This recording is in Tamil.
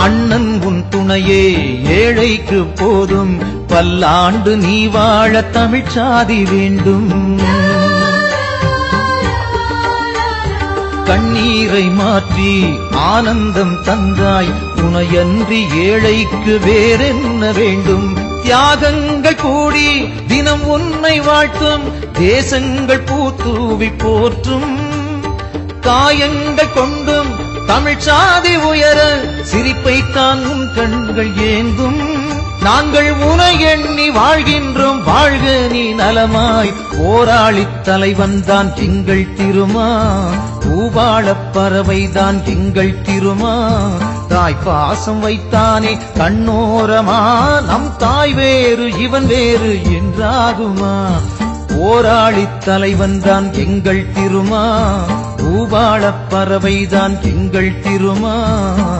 அண்ணன் உன் துணையே ஏழைக்கு போதும், பல்லாண்டு நீ வாழ தமிழ்ச்சாதி வேண்டும். கண்ணீரை மாற்றி ஆனந்தம் தந்தாய், உனையன்றி ஏழைக்கு வேறென்ன வேண்டும். தியாகங்கள் கூடி தினம் உன்னை வாழ்த்தும், தேசங்கள் பூத்தூவி போற்றும். காயங்கள் கொண்டும் தமிழ்ச்சாதி உயர, சிரிப்பைத்தான் உன் கண்கள் ஏந்தும். நாங்கள் உனை எண்ணி வாழ்கின்றோம், வாழ்க நீ நலமாய். போராளி தலைவன்தான் திங்கள் திருமான், பூபாளப் பறவைதான் திங்கள் திருமான். தாய் பாசம் வைத்தானே கண்ணோரமா, நம் தாய் வேறு இவன் வேறு என்றாகுமா. போராளி தலைவன்தான் திங்கள் திருமான், பூபாளப் பறவைதான் திங்கள் திருமான்.